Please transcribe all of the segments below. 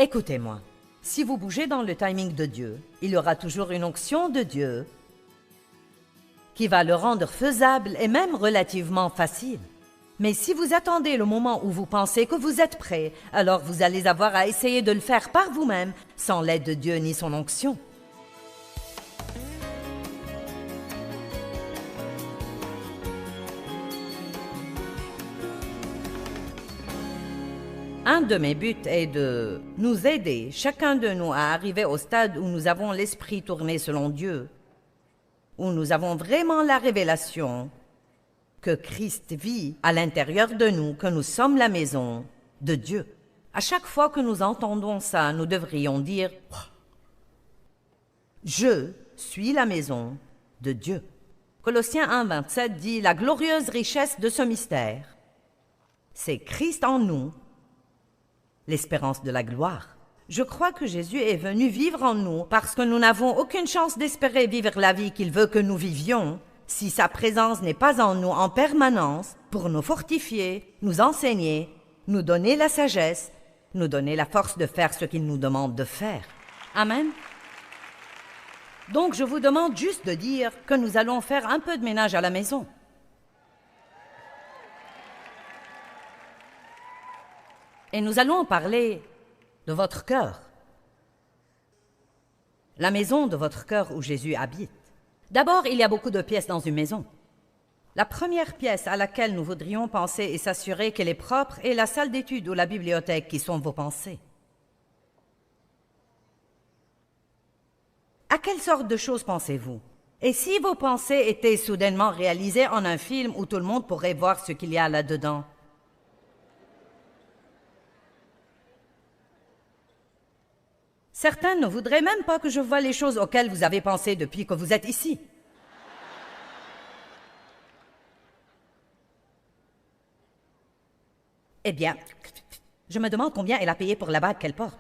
Écoutez-moi, si vous bougez dans le timing de Dieu, il y aura toujours une onction de Dieu qui va le rendre faisable et même relativement facile. Mais si vous attendez le moment où vous pensez que vous êtes prêt, alors vous allez avoir à essayer de le faire par vous-même, sans l'aide de Dieu ni son onction. Un de mes buts est de nous aider, chacun de nous, à arriver au stade où nous avons l'esprit tourné selon Dieu, où nous avons vraiment la révélation que Christ vit à l'intérieur de nous, que nous sommes la maison de Dieu. À chaque fois que nous entendons ça, nous devrions dire « Je suis la maison de Dieu ». Colossiens 1,27 dit « La glorieuse richesse de ce mystère, c'est Christ en nous, l'espérance de la gloire. » Je crois que Jésus est venu vivre en nous parce que nous n'avons aucune chance d'espérer vivre la vie qu'il veut que nous vivions si sa présence n'est pas en nous en permanence pour nous fortifier, nous enseigner, nous donner la sagesse, nous donner la force de faire ce qu'il nous demande de faire. Amen. Donc je vous demande juste de dire que nous allons faire un peu de ménage à la maison. Et nous allons parler de votre cœur. La maison de votre cœur où Jésus habite. D'abord, il y a beaucoup de pièces dans une maison. La première pièce à laquelle nous voudrions penser et s'assurer qu'elle est propre est la salle d'études ou la bibliothèque qui sont vos pensées. À quelle sorte de choses pensez-vous? Et si vos pensées étaient soudainement réalisées en un film où tout le monde pourrait voir ce qu'il y a là-dedans? Certains ne voudraient même pas que je voie les choses auxquelles vous avez pensé depuis que vous êtes ici. Eh bien, je me demande combien elle a payé pour la bague qu'elle porte.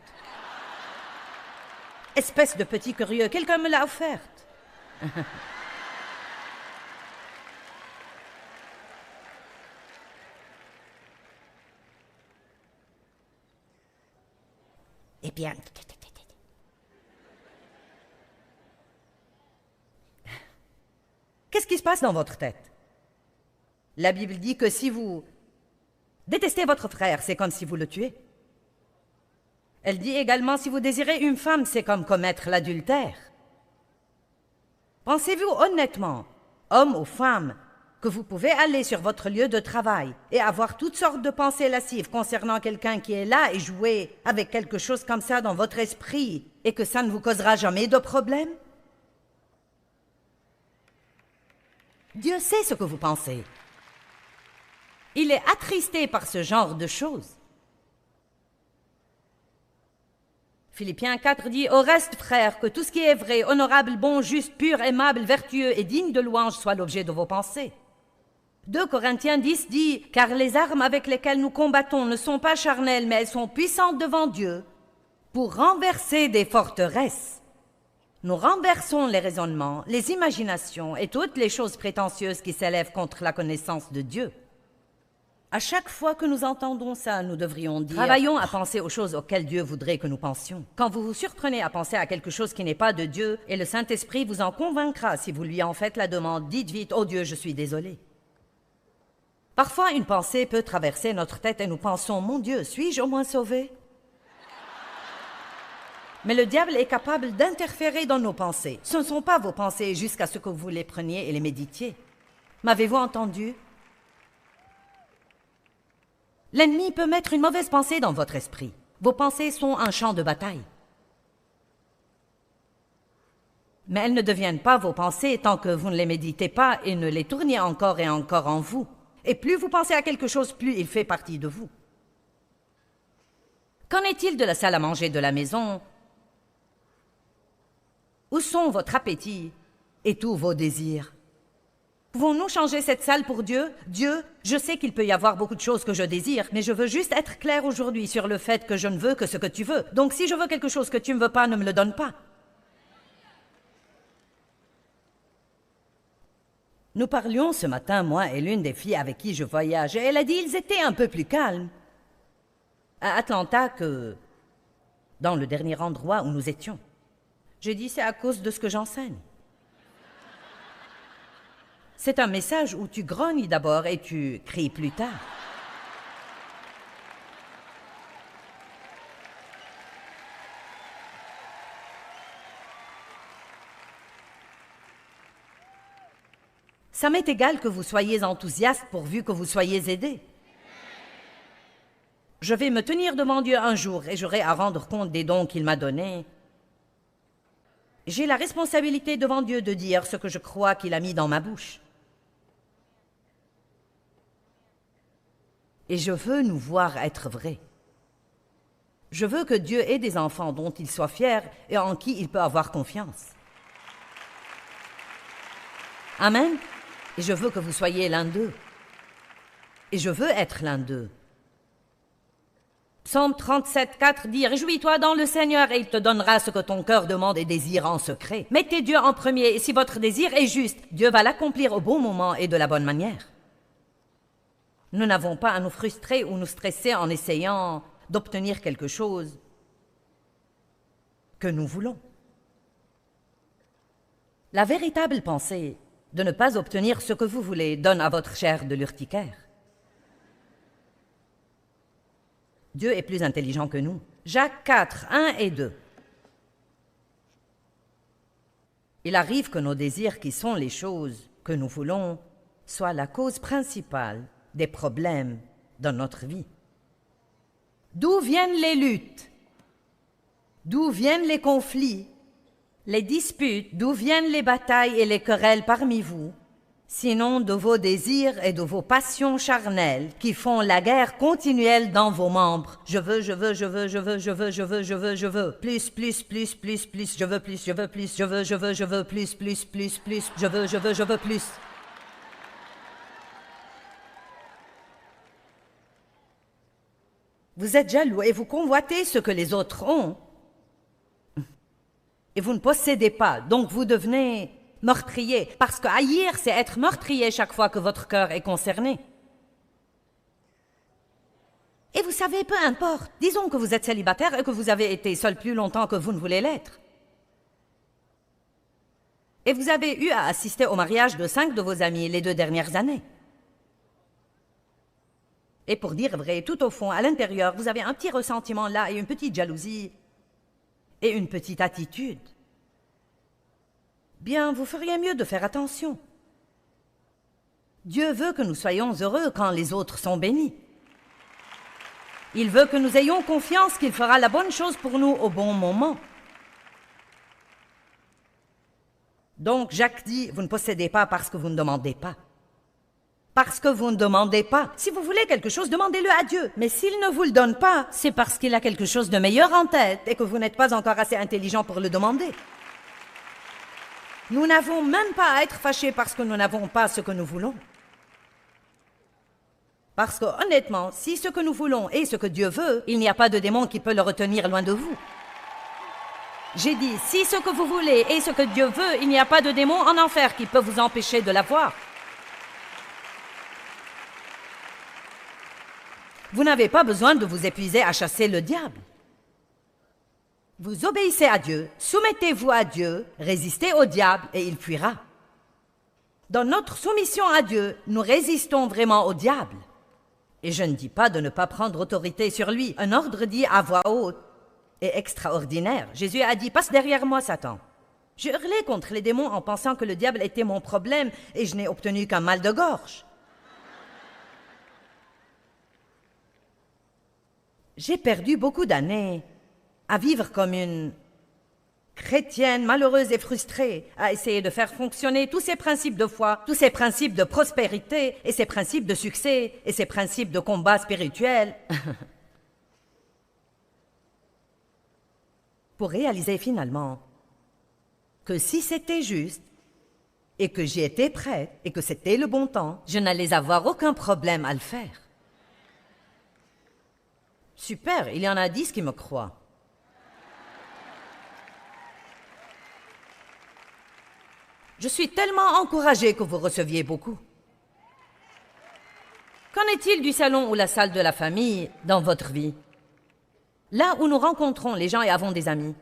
Espèce de petit curieux, quelqu'un me l'a offerte. Eh bien... Qu'est-ce qui se passe dans votre tête? La Bible dit que si vous détestez votre frère, c'est comme si vous le tuez. Elle dit également, si vous désirez une femme, c'est comme commettre l'adultère. Pensez-vous honnêtement, homme ou femme, que vous pouvez aller sur votre lieu de travail et avoir toutes sortes de pensées lascives concernant quelqu'un qui est là et jouer avec quelque chose comme ça dans votre esprit et que ça ne vous causera jamais de problème? Dieu sait ce que vous pensez. Il est attristé par ce genre de choses. Philippiens 4 dit « Au reste, frères, que tout ce qui est vrai, honorable, bon, juste, pur, aimable, vertueux et digne de louange soit l'objet de vos pensées. » 2 Corinthiens 10 dit « Car les armes avec lesquelles nous combattons ne sont pas charnelles, mais elles sont puissantes devant Dieu pour renverser des forteresses. » Nous renversons les raisonnements, les imaginations et toutes les choses prétentieuses qui s'élèvent contre la connaissance de Dieu. À chaque fois que nous entendons ça, nous devrions dire « Travaillons à penser aux choses auxquelles Dieu voudrait que nous pensions. » Quand vous vous surprenez à penser à quelque chose qui n'est pas de Dieu, et le Saint-Esprit vous en convaincra si vous lui en faites la demande, dites vite « Oh Dieu, je suis désolé. » Parfois, une pensée peut traverser notre tête et nous pensons « Mon Dieu, suis-je au moins sauvé ?» Mais le diable est capable d'interférer dans nos pensées. Ce ne sont pas vos pensées jusqu'à ce que vous les preniez et les méditiez. M'avez-vous entendu? L'ennemi peut mettre une mauvaise pensée dans votre esprit. Vos pensées sont un champ de bataille. Mais elles ne deviennent pas vos pensées tant que vous ne les méditez pas et ne les tournez encore et encore en vous. Et plus vous pensez à quelque chose, plus il fait partie de vous. Qu'en est-il de la salle à manger de la maison? Où sont votre appétit et tous vos désirs? Pouvons-nous changer cette salle pour Dieu? Dieu, je sais qu'il peut y avoir beaucoup de choses que je désire, mais je veux juste être clair aujourd'hui sur le fait que je ne veux que ce que tu veux. Donc si je veux quelque chose que tu ne veux pas, ne me le donne pas. Nous parlions ce matin, moi et l'une des filles avec qui je voyage, et elle a dit ils étaient un peu plus calmes à Atlanta que dans le dernier endroit où nous étions. J'ai dit, c'est à cause de ce que j'enseigne. C'est un message où tu grognes d'abord et tu cries plus tard. Ça m'est égal que vous soyez enthousiaste pourvu que vous soyez aidé. Je vais me tenir devant Dieu un jour et j'aurai à rendre compte des dons qu'il m'a donnés. J'ai la responsabilité devant Dieu de dire ce que je crois qu'il a mis dans ma bouche. Et je veux nous voir être vrais. Je veux que Dieu ait des enfants dont il soit fier et en qui il peut avoir confiance. Amen. Et je veux que vous soyez l'un d'eux. Et je veux être l'un d'eux. Psaume 37, 4 dit « Réjouis-toi dans le Seigneur et il te donnera ce que ton cœur demande et désire en secret. Mettez Dieu en premier et si votre désir est juste, Dieu va l'accomplir au bon moment et de la bonne manière. » Nous n'avons pas à nous frustrer ou nous stresser en essayant d'obtenir quelque chose que nous voulons. La véritable pensée de ne pas obtenir ce que vous voulez donne à votre chair de l'urticaire. Dieu est plus intelligent que nous. Jacques 4, 1 et 2. Il arrive que nos désirs, qui sont les choses que nous voulons, soient la cause principale des problèmes dans notre vie. D'où viennent les luttes? D'où viennent les conflits, les disputes? D'où viennent les batailles et les querelles parmi vous? Sinon de vos désirs et de vos passions charnelles qui font la guerre continuelle dans vos membres. Je veux, je veux, je veux, je veux, je veux, je veux, je veux, je veux. Plus, plus, plus, plus, plus, je veux plus, je veux plus, je veux, je veux, je veux, plus, plus, plus, plus, je veux, je veux, je veux plus. Vous êtes jaloux et vous convoitez ce que les autres ont. Et vous ne possédez pas, donc vous devenez meurtrier, parce que haïr, c'est être meurtrier chaque fois que votre cœur est concerné. Et vous savez, peu importe, disons que vous êtes célibataire et que vous avez été seul plus longtemps que vous ne voulez l'être. Et vous avez eu à assister au mariage de 5 de vos amis les 2 dernières années. Et pour dire vrai, tout au fond, à l'intérieur, vous avez un petit ressentiment là et une petite jalousie et une petite attitude. Bien, vous feriez mieux de faire attention. Dieu veut que nous soyons heureux quand les autres sont bénis. Il veut que nous ayons confiance qu'il fera la bonne chose pour nous au bon moment. Donc Jacques dit, vous ne possédez pas parce que vous ne demandez pas. Parce que vous ne demandez pas. Si vous voulez quelque chose, demandez-le à Dieu. Mais s'il ne vous le donne pas, c'est parce qu'il a quelque chose de meilleur en tête et que vous n'êtes pas encore assez intelligent pour le demander. Nous n'avons même pas à être fâchés parce que nous n'avons pas ce que nous voulons. Parce que, honnêtement, si ce que nous voulons est ce que Dieu veut, il n'y a pas de démon qui peut le retenir loin de vous. J'ai dit, si ce que vous voulez est ce que Dieu veut, il n'y a pas de démon en enfer qui peut vous empêcher de l'avoir. Vous n'avez pas besoin de vous épuiser à chasser le diable. Vous obéissez à Dieu, soumettez-vous à Dieu, résistez au diable et il fuira. Dans notre soumission à Dieu, nous résistons vraiment au diable. Et je ne dis pas de ne pas prendre autorité sur lui. Un ordre dit à voix haute et extraordinaire. Jésus a dit, passe derrière moi, Satan. J'ai hurlé contre les démons en pensant que le diable était mon problème et je n'ai obtenu qu'un mal de gorge. J'ai perdu beaucoup d'années à vivre comme une chrétienne malheureuse et frustrée, à essayer de faire fonctionner tous ces principes de foi, tous ces principes de prospérité et ces principes de succès et ces principes de combat spirituel pour réaliser finalement que si c'était juste et que j'y étais prête et que c'était le bon temps, je n'allais avoir aucun problème à le faire. Super, il y en a 10 qui me croient. Je suis tellement encouragée que vous receviez beaucoup. Qu'en est-il du salon ou la salle de la famille dans votre vie? Là où nous rencontrons les gens et avons des amis.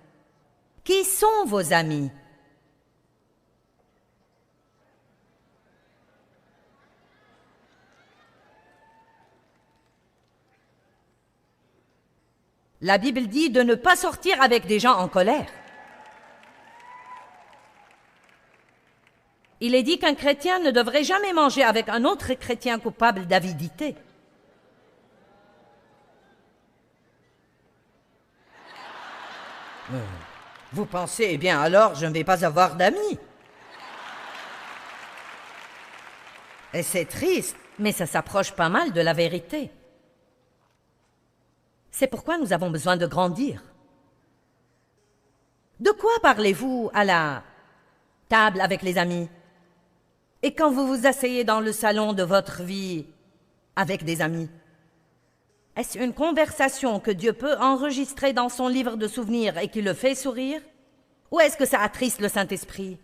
Qui sont vos amis? La Bible dit de ne pas sortir avec des gens en colère. Il est dit qu'un chrétien ne devrait jamais manger avec un autre chrétien coupable d'avidité. Vous pensez, eh bien alors, je ne vais pas avoir d'amis. Et c'est triste, mais ça s'approche pas mal de la vérité. C'est pourquoi nous avons besoin de grandir. De quoi parlez-vous à la table avec les amis? Et quand vous vous asseyez dans le salon de votre vie avec des amis? Est-ce une conversation que Dieu peut enregistrer dans son livre de souvenirs et qui le fait sourire? Ou est-ce que ça attriste le Saint-Esprit?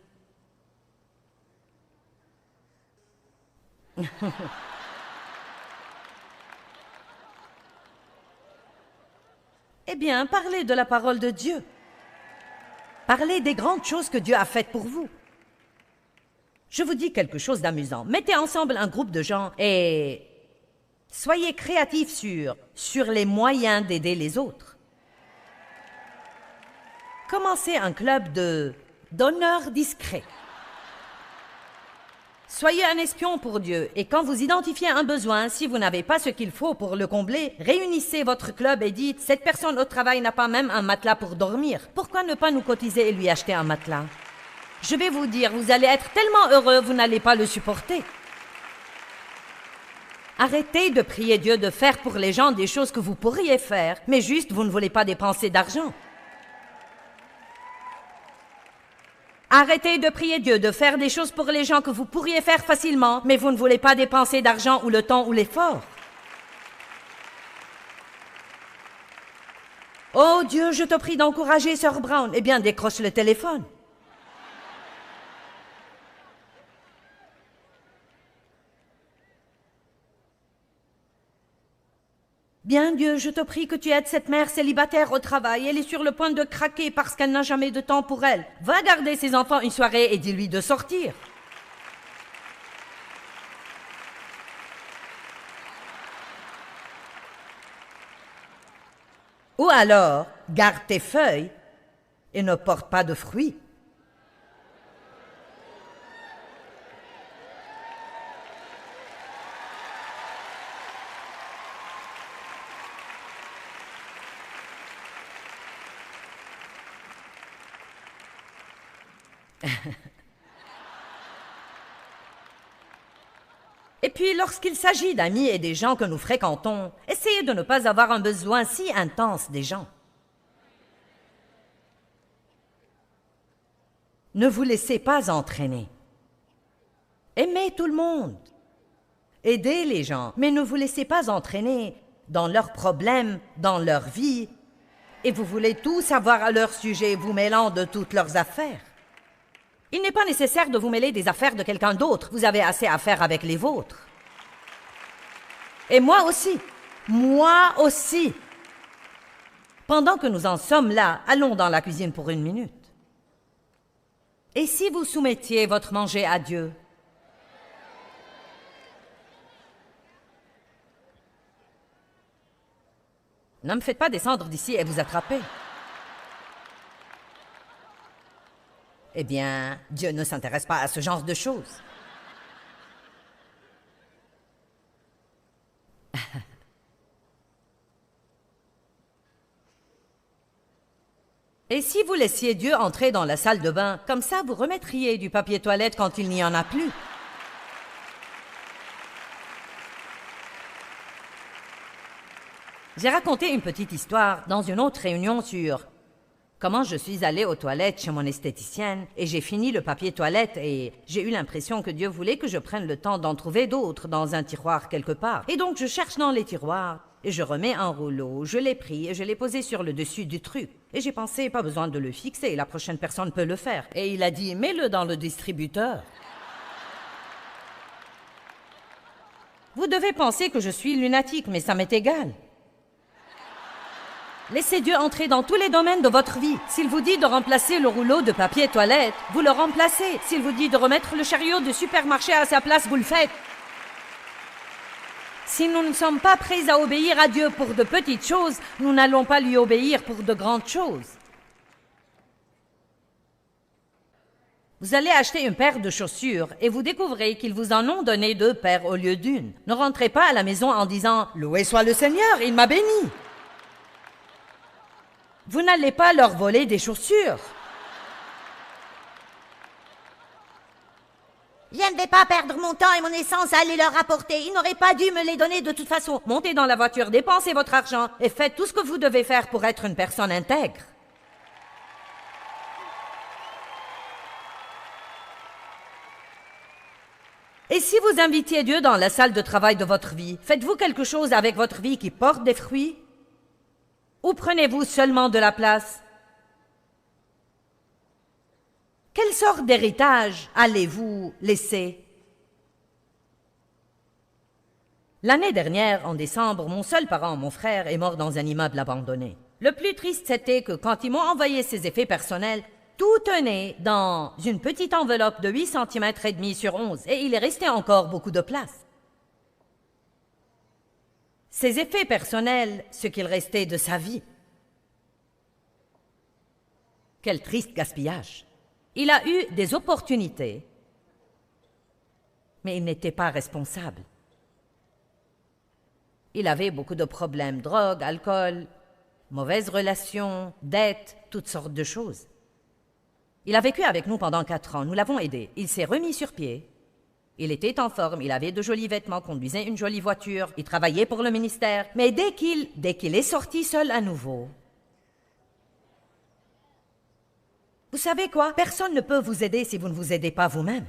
Eh bien, parlez de la parole de Dieu. Parlez des grandes choses que Dieu a faites pour vous. Je vous dis quelque chose d'amusant. Mettez ensemble un groupe de gens et soyez créatifs sur les moyens d'aider les autres. Commencez un club de donneurs discrets. Soyez un espion pour Dieu, et quand vous identifiez un besoin, si vous n'avez pas ce qu'il faut pour le combler, réunissez votre club et dites « Cette personne au travail n'a pas même un matelas pour dormir. Pourquoi ne pas nous cotiser et lui acheter un matelas ?» Je vais vous dire, vous allez être tellement heureux, vous n'allez pas le supporter. Arrêtez de prier Dieu de faire pour les gens des choses que vous pourriez faire, mais juste vous ne voulez pas dépenser d'argent. Arrêtez de prier Dieu de faire des choses pour les gens que vous pourriez faire facilement, mais vous ne voulez pas dépenser d'argent ou le temps ou l'effort. Oh Dieu, je te prie d'encourager Sœur Brown. Eh bien, décroche le téléphone. Bien Dieu, je te prie que tu aides cette mère célibataire au travail. Elle est sur le point de craquer parce qu'elle n'a jamais de temps pour elle. Va garder ses enfants une soirée et dis-lui de sortir. Ou alors, garde tes feuilles et ne porte pas de fruits. Et puis, lorsqu'il s'agit d'amis et des gens que nous fréquentons, essayez de ne pas avoir un besoin si intense des gens. Ne vous laissez pas entraîner. Aimez tout le monde. Aidez les gens, mais ne vous laissez pas entraîner dans leurs problèmes, dans leur vie, et vous voulez tout savoir à leur sujet, vous mêlant de toutes leurs affaires. Il n'est pas nécessaire de vous mêler des affaires de quelqu'un d'autre. Vous avez assez à faire avec les vôtres. Et moi aussi. Moi aussi. Pendant que nous en sommes là, allons dans la cuisine pour 1 minute. Et si vous soumettiez votre manger à Dieu? Ne me faites pas descendre d'ici et vous attraper. Eh bien, Dieu ne s'intéresse pas à ce genre de choses. Et si vous laissiez Dieu entrer dans la salle de bain, comme ça vous remettriez du papier toilette quand il n'y en a plus. J'ai raconté une petite histoire dans une autre réunion sur comment je suis allée aux toilettes chez mon esthéticienne et j'ai fini le papier toilette et j'ai eu l'impression que Dieu voulait que je prenne le temps d'en trouver d'autres dans un tiroir quelque part. Et donc je cherche dans les tiroirs et je remets un rouleau, je l'ai pris et je l'ai posé sur le dessus du truc. Et j'ai pensé, pas besoin de le fixer, la prochaine personne peut le faire. Et il a dit, mets-le dans le distributeur. Vous devez penser que je suis lunatique, mais ça m'est égal. Laissez Dieu entrer dans tous les domaines de votre vie. S'il vous dit de remplacer le rouleau de papier toilette, vous le remplacez. S'il vous dit de remettre le chariot du supermarché à sa place, vous le faites. Si nous ne sommes pas prêts à obéir à Dieu pour de petites choses, nous n'allons pas lui obéir pour de grandes choses. Vous allez acheter une paire de chaussures et vous découvrez qu'ils vous en ont donné 2 paires au lieu d'une. Ne rentrez pas à la maison en disant « Loué soit le Seigneur, il m'a béni ». Vous n'allez pas leur voler des chaussures. Je ne vais pas perdre mon temps et mon essence à aller leur rapporter. Ils n'auraient pas dû me les donner de toute façon. Montez dans la voiture, dépensez votre argent et faites tout ce que vous devez faire pour être une personne intègre. Et si vous invitiez Dieu dans la salle de travail de votre vie, faites-vous quelque chose avec votre vie qui porte des fruits? Ou prenez-vous seulement de la place? Quelle sorte d'héritage allez-vous laisser? L'année dernière, en décembre, mon seul parent, mon frère, est mort dans un immeuble abandonné. Le plus triste, c'était que quand ils m'ont envoyé ses effets personnels, tout tenait dans une petite enveloppe de 8 cm et demi sur 11 et il est resté encore beaucoup de place. Ses effets personnels, ce qu'il restait de sa vie. Quel triste gaspillage. Il a eu des opportunités, mais il n'était pas responsable. Il avait beaucoup de problèmes, drogue, alcool, mauvaises relations, dettes, toutes sortes de choses. Il a vécu avec nous pendant 4 ans, nous l'avons aidé. Il s'est remis sur pied. Il était en forme, il avait de jolis vêtements, conduisait une jolie voiture, il travaillait pour le ministère. Mais dès qu'il est sorti seul à nouveau, vous savez quoi? Personne ne peut vous aider si vous ne vous aidez pas vous-même.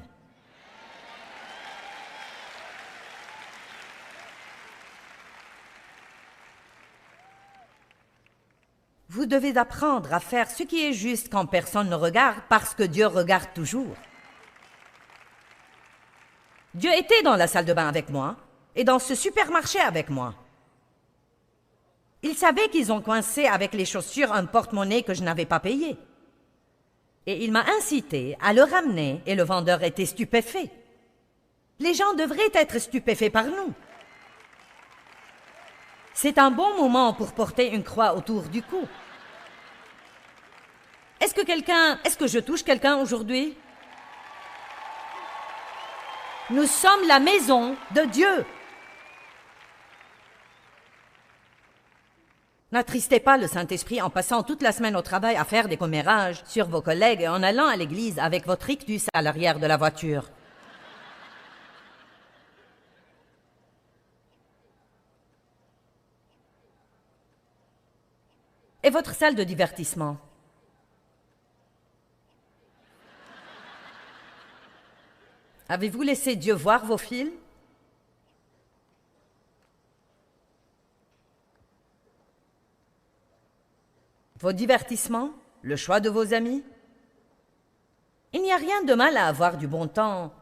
Vous devez apprendre à faire ce qui est juste quand personne ne regarde, parce que Dieu regarde toujours. Dieu était dans la salle de bain avec moi et dans ce supermarché avec moi. Il savait qu'ils ont coincé avec les chaussures un porte-monnaie que je n'avais pas payé. Et il m'a incité à le ramener et le vendeur était stupéfait. Les gens devraient être stupéfaits par nous. C'est un bon moment pour porter une croix autour du cou. Est-ce que je touche quelqu'un aujourd'hui? Nous sommes la maison de Dieu. N'attristez pas le Saint-Esprit en passant toute la semaine au travail à faire des commérages sur vos collègues et en allant à l'église avec votre rictus à l'arrière de la voiture. Et votre salle de divertissement? Avez-vous laissé Dieu voir vos films? Vos divertissements? Le choix de vos amis? Il n'y a rien de mal à avoir du bon temps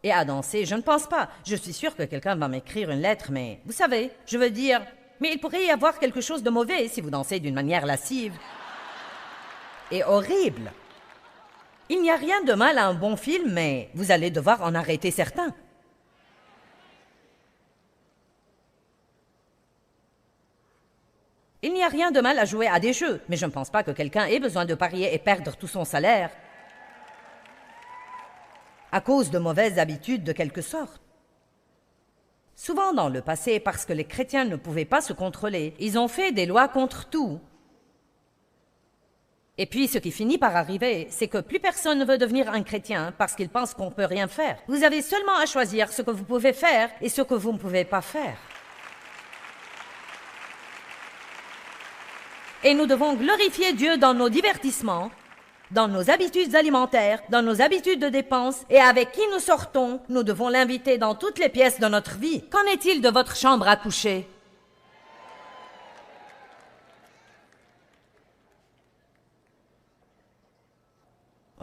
et à danser, je ne pense pas. Je suis sûre que quelqu'un va m'écrire une lettre, mais vous savez, je veux dire, mais il pourrait y avoir quelque chose de mauvais si vous dansez d'une manière lascive et horrible. Il n'y a rien de mal à un bon film, mais vous allez devoir en arrêter certains. Il n'y a rien de mal à jouer à des jeux, mais je ne pense pas que quelqu'un ait besoin de parier et perdre tout son salaire à cause de mauvaises habitudes de quelque sorte. Souvent dans le passé, parce que les chrétiens ne pouvaient pas se contrôler, ils ont fait des lois contre tout. Et puis, ce qui finit par arriver, c'est que plus personne ne veut devenir un chrétien parce qu'il pense qu'on ne peut rien faire. Vous avez seulement à choisir ce que vous pouvez faire et ce que vous ne pouvez pas faire. Et nous devons glorifier Dieu dans nos divertissements, dans nos habitudes alimentaires, dans nos habitudes de dépenses, et avec qui nous sortons, nous devons l'inviter dans toutes les pièces de notre vie. Qu'en est-il de votre chambre à coucher?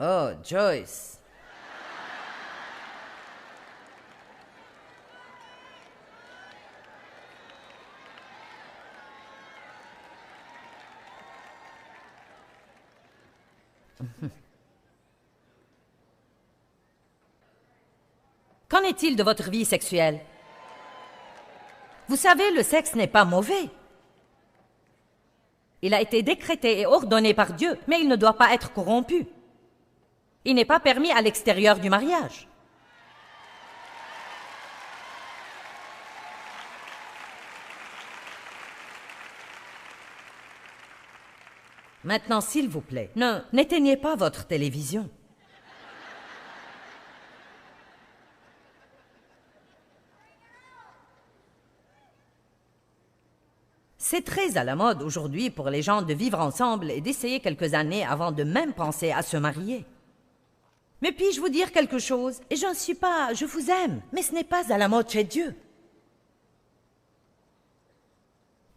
Oh, Joyce. Qu'en est-il de votre vie sexuelle? Vous savez, le sexe n'est pas mauvais. Il a été décrété et ordonné par Dieu, mais il ne doit pas être corrompu. Il n'est pas permis à l'extérieur du mariage. Maintenant, s'il vous plaît, n'éteignez pas votre télévision. C'est très à la mode aujourd'hui pour les gens de vivre ensemble et d'essayer quelques années avant de même penser à se marier. Mais puis-je vous dire quelque chose? Et je vous aime, mais ce n'est pas à la mode chez Dieu.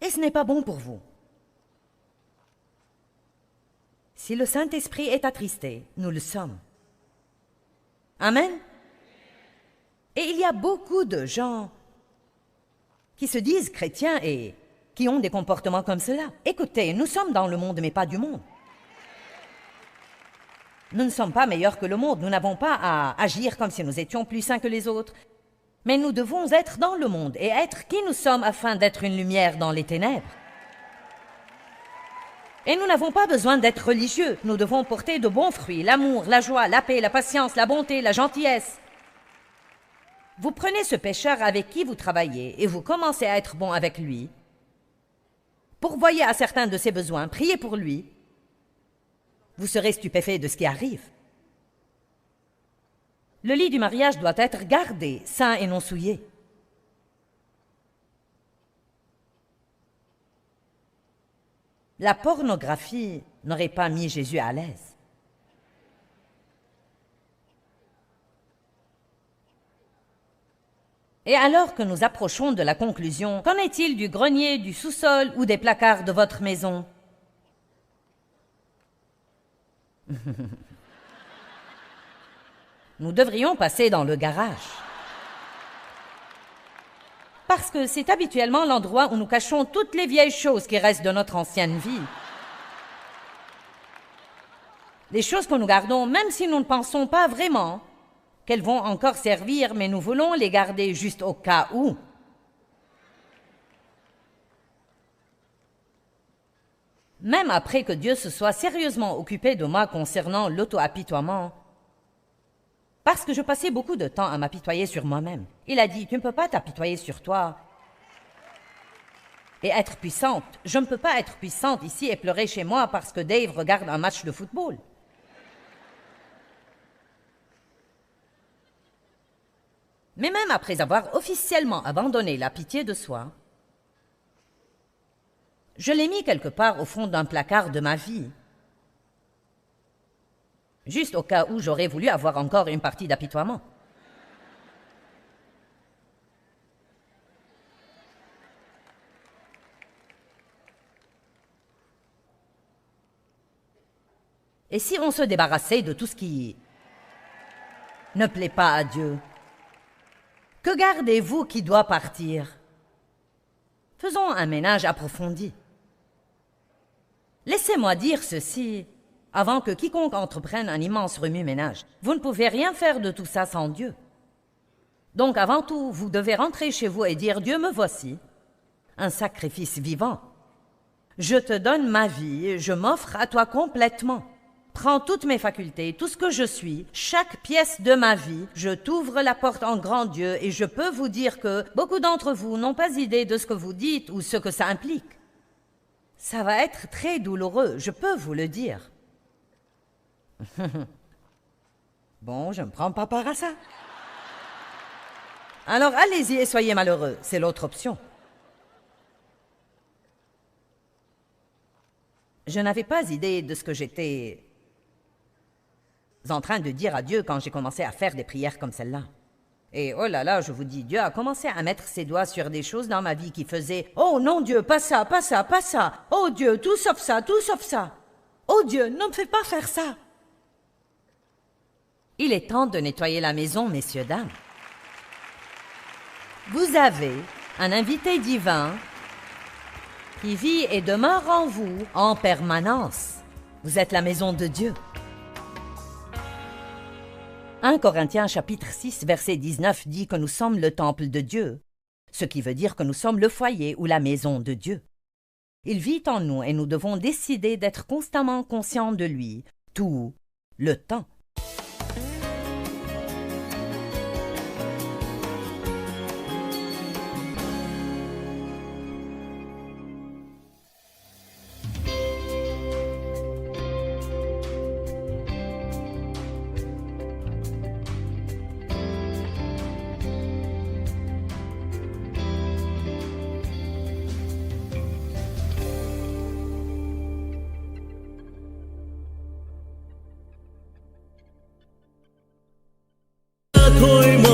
Et ce n'est pas bon pour vous. Si le Saint-Esprit est attristé, nous le sommes. Amen. Et il y a beaucoup de gens qui se disent chrétiens et qui ont des comportements comme cela. Écoutez, nous sommes dans le monde, mais pas du monde. Nous ne sommes pas meilleurs que le monde, nous n'avons pas à agir comme si nous étions plus saints que les autres. Mais nous devons être dans le monde et être qui nous sommes afin d'être une lumière dans les ténèbres. Et nous n'avons pas besoin d'être religieux, nous devons porter de bons fruits, l'amour, la joie, la paix, la patience, la bonté, la gentillesse. Vous prenez ce pécheur avec qui vous travaillez et vous commencez à être bon avec lui. Pourvoyez à certains de ses besoins, priez pour lui. Vous serez stupéfait de ce qui arrive. Le lit du mariage doit être gardé, sain et non souillé. La pornographie n'aurait pas mis Jésus à l'aise. Et alors que nous approchons de la conclusion, qu'en est-il du grenier, du sous-sol ou des placards de votre maison? Nous devrions passer dans le garage. Parce que c'est habituellement l'endroit où nous cachons toutes les vieilles choses qui restent de notre ancienne vie. Les choses que nous gardons, même si nous ne pensons pas vraiment qu'elles vont encore servir, mais nous voulons les garder juste au cas où. Même après que Dieu se soit sérieusement occupé de moi concernant l'auto-apitoiement, parce que je passais beaucoup de temps à m'apitoyer sur moi-même. Il a dit, tu ne peux pas t'apitoyer sur toi et être puissante. Je ne peux pas être puissante ici et pleurer chez moi parce que Dave regarde un match de football. Mais même après avoir officiellement abandonné la pitié de soi, je l'ai mis quelque part au fond d'un placard de ma vie. Juste au cas où j'aurais voulu avoir encore une partie d'apitoiement. Et si on se débarrassait de tout ce qui ne plaît pas à Dieu? Que gardez-vous qui doit partir? Faisons un ménage approfondi. Laissez-moi dire ceci avant que quiconque entreprenne un immense remue-ménage. Vous ne pouvez rien faire de tout ça sans Dieu. Donc avant tout, vous devez rentrer chez vous et dire « Dieu, me voici, un sacrifice vivant. Je te donne ma vie, je m'offre à toi complètement. Prends toutes mes facultés, tout ce que je suis, chaque pièce de ma vie, je t'ouvre la porte en grand Dieu et je peux vous dire que beaucoup d'entre vous n'ont pas idée de ce que vous dites ou ce que ça implique. Ça va être très douloureux, je peux vous le dire. » Bon, je ne prends pas part à ça. Alors allez-y et soyez malheureux, c'est l'autre option. Je n'avais pas idée de ce que j'étais en train de dire à Dieu quand j'ai commencé à faire des prières comme celle-là. Et oh là là, je vous dis, Dieu a commencé à mettre ses doigts sur des choses dans ma vie qui faisaient « Oh non Dieu, pas ça, pas ça, pas ça. Oh Dieu, tout sauf ça, tout sauf ça. Oh Dieu, ne me fais pas faire ça. » Il est temps de nettoyer la maison, messieurs, dames. Vous avez un invité divin qui vit et demeure en vous en permanence. Vous êtes la maison de Dieu. 1 Corinthiens chapitre 6 verset 19 dit que nous sommes le temple de Dieu, ce qui veut dire que nous sommes le foyer ou la maison de Dieu. Il vit en nous et nous devons décider d'être constamment conscients de lui, tout le temps.